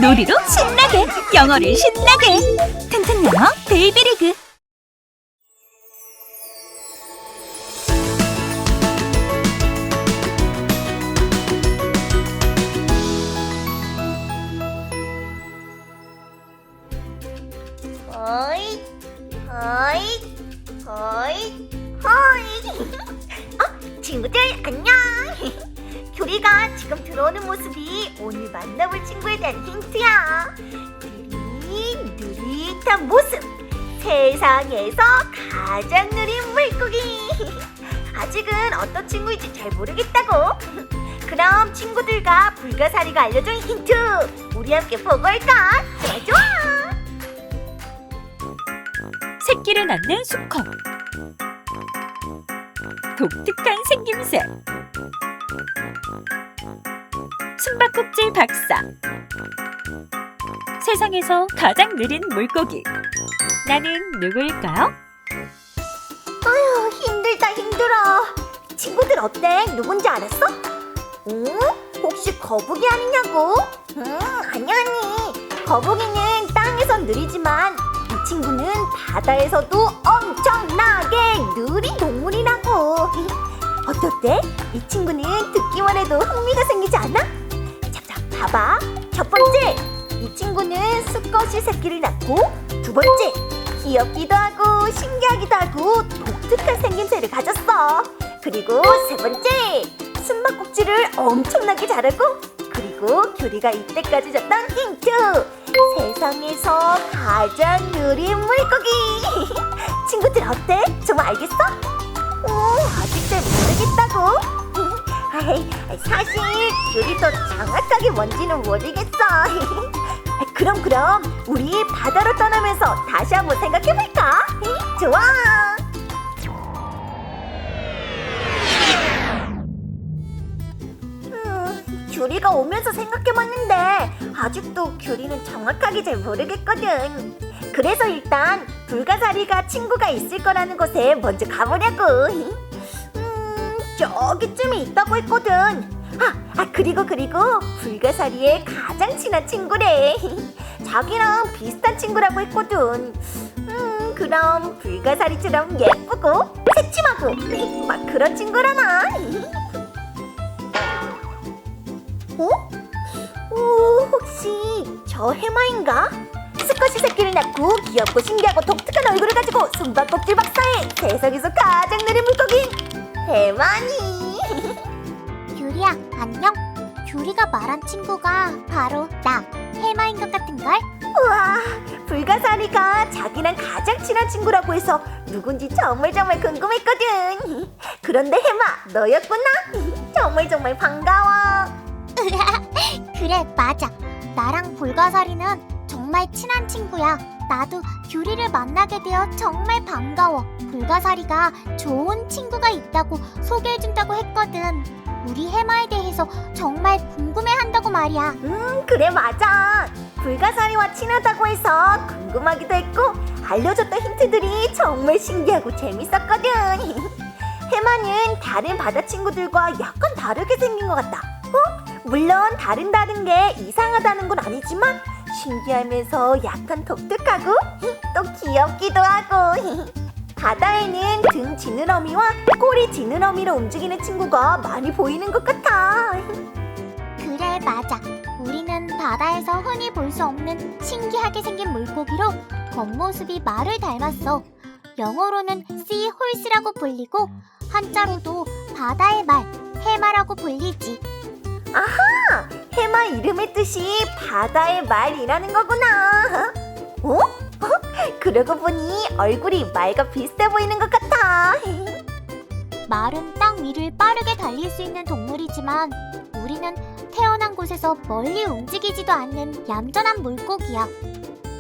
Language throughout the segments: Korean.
놀이로 신나게, 영어를 신나게. 튼튼 영어 베이비리그. 어이, 어이, 어이, 어이. 친구들 안녕. 교리가 지금 들어오는 모습이 오늘 만나볼 친구에 대한 힌트야. 느릿느릿한 모습, 세상에서 가장 느린 물고기. 아직은 어떤 친구인지 잘 모르겠다고. 그럼 친구들과 불가사리가 알려준 힌트 우리 함께 보고 할까? 좋아 좋아. 새끼를 낳는 수컷. 독특한 생김새. 숨바꼭질 박사. 세상에서 가장 느린 물고기. 나는 누구일까요? 아휴, 힘들다 힘들어. 친구들 어때? 누군지 알았어? 응? 혹시 거북이 아니냐고? 아니. 거북이는 땅에선 느리지만 이 친구는 바다에서도 엄청나게 느린 동물이라고. 어떻대? 이 친구는 듣기만 해도 흥미가 생기지 않아? 자, 봐봐. 첫 번째, 이 친구는 수컷이 새끼를 낳고, 두 번째, 귀엽기도 하고 신기하기도 하고 독특한 생김새를 가졌어. 그리고 세 번째, 숨바꼭질을 엄청나게 잘하고, 그리고 교리가 이때까지 줬던 힌트, 세상에서 가장 느린 물고기. 친구들 어때? 정말 알겠어? 아직 잘 모르겠다고? 사실 교리도 정확하게 뭔지는 모르겠어. 그럼 우리 바다로 떠나면서 다시 한번 생각해볼까? 좋아. 규리가 오면서 생각해봤는데 아직도 규리는 정확하게 잘 모르겠거든. 그래서 일단 불가사리가 친구가 있을 거라는 곳에 먼저 가보려고. 저기쯤에 있다고 했거든. 그리고 불가사리의 가장 친한 친구래. 자기랑 비슷한 친구라고 했거든. 그럼 불가사리처럼 예쁘고 새침하고 막 그런 친구라나. 혹시 저 해마인가? 수컷이 새끼를 낳고 귀엽고 신기하고 독특한 얼굴을 가지고 숨바꼭질 박사의 세상에서 가장 느린 물고기 해마니. 규리야, 안녕. 규리가 말한 친구가 바로 나, 해마인 것 같은걸? 우와, 불가사리가 자기랑 가장 친한 친구라고 해서 누군지 정말 궁금했거든. 그런데 해마, 너였구나? 정말 반가워. 그래, 맞아. 나랑 불가사리는 정말 친한 친구야. 나도 규리를 만나게 되어 정말 반가워. 불가사리가 좋은 친구가 있다고 소개해준다고 했거든. 우리 해마에 대해서 정말 궁금해한다고 말이야. 그래, 맞아. 불가사리와 친하다고 해서 궁금하기도 했고 알려줬던 힌트들이 정말 신기하고 재밌었거든. 해마는 다른 바다 친구들과 약간 다르게 생긴 것 같다. 물론 다른 게 이상하다는 건 아니지만 신기하면서 약간 독특하고 또 귀엽기도 하고. 바다에는 등 지느러미와 꼬리 지느러미로 움직이는 친구가 많이 보이는 것 같아. 그래, 맞아. 우리는 바다에서 흔히 볼 수 없는 신기하게 생긴 물고기로 겉모습이 말을 닮았어. 영어로는 sea horse라고 불리고 한자로도 바다의 말, 해마라고 불리지. 아하! 해마 이름의 뜻이 바다의 말이라는 거구나. 그러고 보니 얼굴이 말과 비슷해 보이는 것 같아. 말은 땅 위를 빠르게 달릴 수 있는 동물이지만 우리는 태어난 곳에서 멀리 움직이지도 않는 얌전한 물고기야.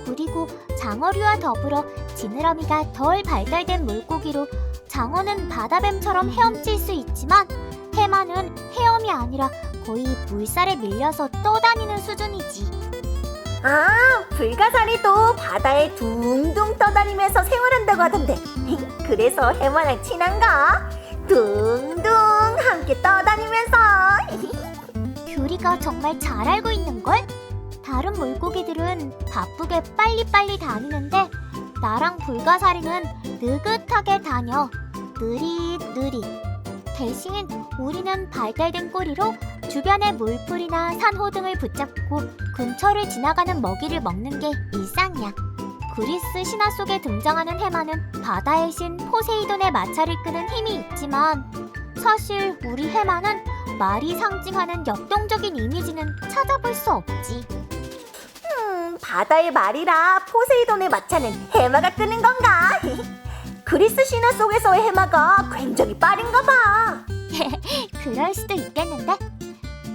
그리고 장어류와 더불어 지느러미가 덜 발달된 물고기로 장어는 바다뱀처럼 헤엄칠 수 있지만 해마는 헤엄이 아니라 거의 물살에 밀려서 떠다니는 수준이지. 불가사리도 바다에 둥둥 떠다니면서 생활한다고 하던데 그래서 해마랑 친한가? 둥둥 함께 떠다니면서. 규리가 정말 잘 알고 있는걸? 다른 물고기들은 바쁘게 빨리빨리 다니는데 나랑 불가사리는 느긋하게 다녀. 느릿느릿. 대신 우리는 발달된 꼬리로 주변의 물풀이나 산호 등을 붙잡고 근처를 지나가는 먹이를 먹는 게 일상이야. 그리스 신화 속에 등장하는 해마는 바다의 신 포세이돈의 마차를 끄는 힘이 있지만 사실 우리 해마는 말이 상징하는 역동적인 이미지는 찾아볼 수 없지. 바다의 말이라 포세이돈의 마차는 해마가 끄는 건가? 그리스 신화 속에서의 해마가 굉장히 빠른가 봐. 그럴 수도 있겠는데?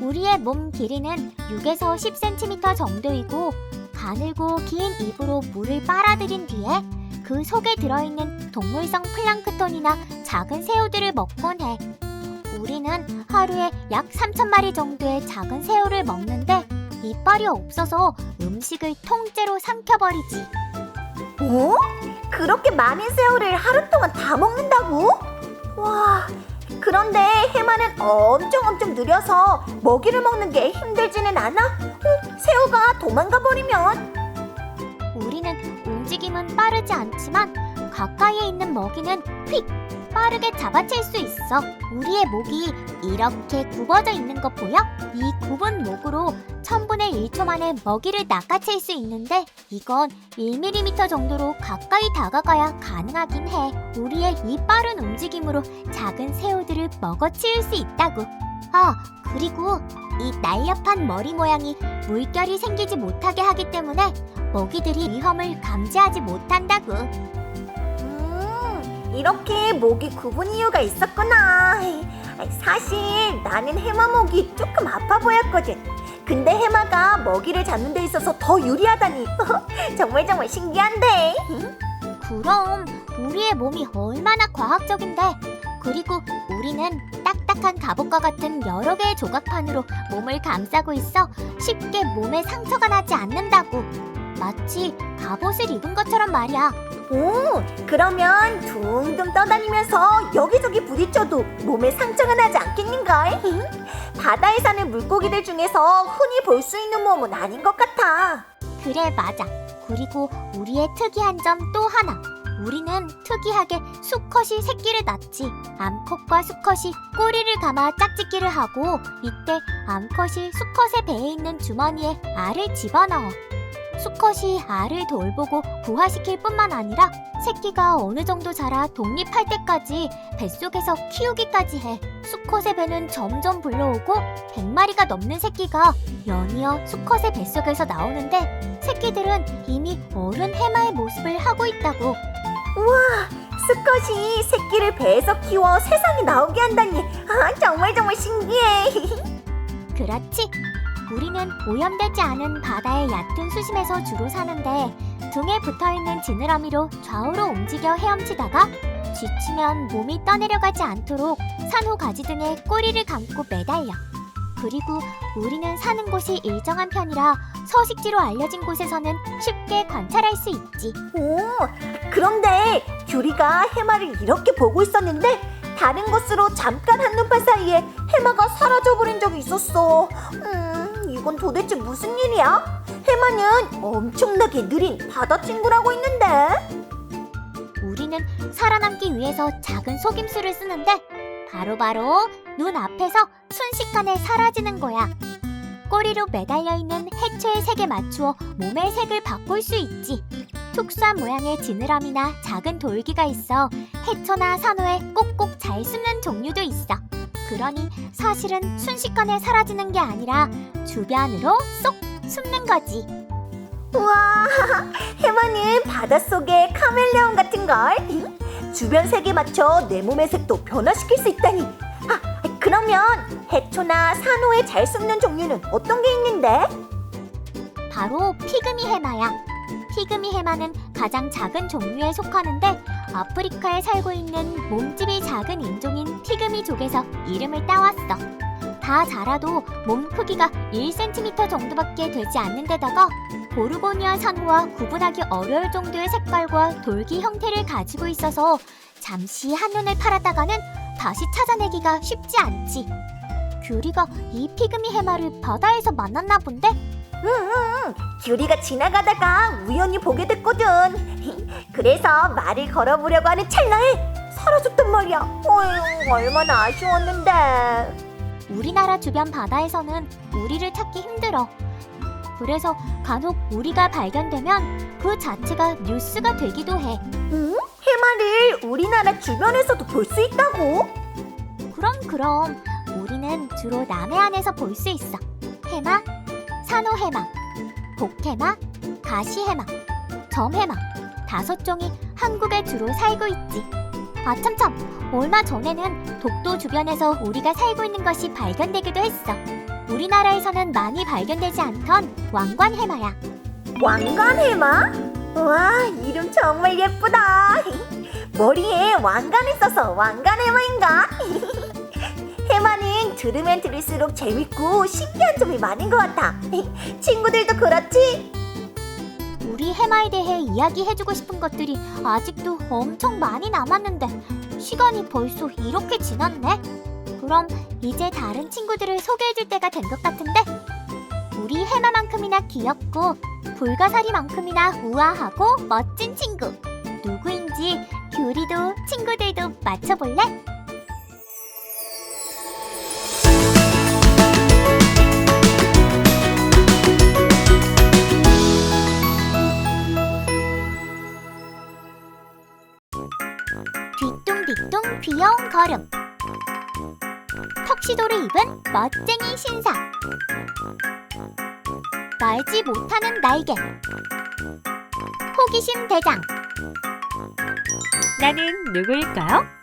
우리의 몸 길이는 6에서 10cm 정도이고 가늘고 긴 입으로 물을 빨아들인 뒤에 그 속에 들어있는 동물성 플랑크톤이나 작은 새우들을 먹곤 해. 우리는 하루에 약 3,000마리 정도의 작은 새우를 먹는데 이빨이 없어서 음식을 통째로 삼켜버리지. 어? 그렇게 많은 새우를 하루 동안 다 먹는다고? 와, 그런데 해마는 엄청 느려서 먹이를 먹는 게 힘들지는 않아? 새우가 도망가 버리면? 우리는 움직임은 빠르지 않지만 가까이에 있는 먹이는 휙! 빠르게 잡아챌 수 있어. 우리의 목이 이렇게 굽어져 있는 거 보여? 이 굽은 목으로 1000분의 1초 만에 먹이를 낚아챌 수 있는데 이건 1mm 정도로 가까이 다가가야 가능하긴 해. 우리의 이 빠른 움직임으로 작은 새우들을 먹어치울 수 있다고. 그리고 이 날렵한 머리 모양이 물결이 생기지 못하게 하기 때문에 먹이들이 위험을 감지하지 못한다고. 이렇게 목이 굽은 이유가 있었구나. 사실 나는 해마 목이 조금 아파 보였거든. 근데 해마가 먹이를 잡는 데 있어서 더 유리하다니 정말 신기한데. 그럼 우리의 몸이 얼마나 과학적인데. 그리고 우리는 딱딱한 갑옷과 같은 여러 개의 조각판으로 몸을 감싸고 있어 쉽게 몸에 상처가 나지 않는다고. 마치 갑옷을 입은 것처럼 말이야. 오, 그러면 둥둥 떠다니면서 여기저기 부딪혀도 몸에 상처가 나지 않겠는걸? 바다에 사는 물고기들 중에서 흔히 볼 수 있는 몸은 아닌 것 같아. 그래, 맞아. 그리고 우리의 특이한 점 또 하나. 우리는 특이하게 수컷이 새끼를 낳지. 암컷과 수컷이 꼬리를 감아 짝짓기를 하고 이때 암컷이 수컷의 배에 있는 주머니에 알을 집어넣어. 수컷이 알을 돌보고 부화시킬 뿐만 아니라 새끼가 어느 정도 자라 독립할 때까지 뱃속에서 키우기까지 해. 수컷의 배는 점점 불러오고 100마리가 넘는 새끼가 연이어 수컷의 뱃속에서 나오는데 새끼들은 이미 어른 해마의 모습을 하고 있다고. 우와, 수컷이 새끼를 배에서 키워 세상에 나오게 한다니 정말 신기해. 그렇지. 우리는 오염되지 않은 바다의 얕은 수심에서 주로 사는데 등에 붙어있는 지느러미로 좌우로 움직여 헤엄치다가 지치면 몸이 떠내려가지 않도록 산호 가지 등에 꼬리를 감고 매달려. 그리고 우리는 사는 곳이 일정한 편이라 서식지로 알려진 곳에서는 쉽게 관찰할 수 있지. 오, 그런데 귤이가 해마를 이렇게 보고 있었는데 다른 곳으로 잠깐 한눈판 사이에 해마가 사라져버린 적이 있었어. 이건 도대체 무슨 일이야? 해마는 엄청나게 느린 바다 친구라고 했는데. 우리는 살아남기 위해서 작은 속임수를 쓰는데 바로 눈 앞에서 순식간에 사라지는 거야. 꼬리로 매달려 있는 해초의 색에 맞추어 몸의 색을 바꿀 수 있지. 특수한 모양의 지느러미나 작은 돌기가 있어 해초나 산호에 꼭꼭 잘 숨는 종류도 있어. 그러니 사실은 순식간에 사라지는 게 아니라 주변으로 쏙 숨는 거지. 우와, 해마는 바닷속의 카멜레온 같은걸. 주변 색에 맞춰 내 몸의 색도 변화시킬 수 있다니. 그러면 해초나 산호에 잘 숨는 종류는 어떤 게 있는데? 바로 피그미 해마야. 피그미 해마는 가장 작은 종류에 속하는데 아프리카에 살고 있는 몸집이 작은 인종인 피그미족에서 이름을 따왔어. 다 자라도 몸 크기가 1cm 정도밖에 되지 않는 데다가 보르고니아 산호와 구분하기 어려울 정도의 색깔과 돌기 형태를 가지고 있어서 잠시 한눈을 팔았다가는 다시 찾아내기가 쉽지 않지. 귤이가 이 피그미 해마를 바다에서 만났나 본데? 귤이가 지나가다가 우연히 보게 됐거든. 그래서 말을 걸어보려고 하는 찰나에 사라졌단 말이야. 어휴, 얼마나 아쉬웠는데. 우리나라 주변 바다에서는 우리를 찾기 힘들어. 그래서 간혹 우리가 발견되면 그 자체가 뉴스가 되기도 해. 해마를 우리나라 주변에서도 볼 수 있다고? 그럼 우리는 주로 남해안에서 볼 수 있어. 해마, 산호해마, 복해마, 가시해마, 점해마 5종이 한국에 주로 살고 있지. 아참참, 얼마 전에는 독도 주변에서 우리가 살고 있는 것이 발견되기도 했어. 우리나라에서는 많이 발견되지 않던 왕관해마야. 왕관해마? 와, 이름 정말 예쁘다. 머리에 왕관을 써서 왕관해마인가? 해마는 들으면 들을수록 재밌고 신기한 점이 많은 것 같아. 친구들도 그렇지? 우리 해마에 대해 이야기해주고 싶은 것들이 아직도 엄청 많이 남았는데 시간이 벌써 이렇게 지났네? 그럼 이제 다른 친구들을 소개해줄 때가 된 것 같은데? 우리 해마만큼이나 귀엽고 불가사리만큼이나 우아하고 멋진 친구 누구인지 귤이도 친구들도 맞춰볼래? 뒤뚱뒤뚱 귀여운 걸음, 턱시도를 입은 멋쟁이 신사, 날지 못하는 날개, 호기심 대장. 나는 누구일까요?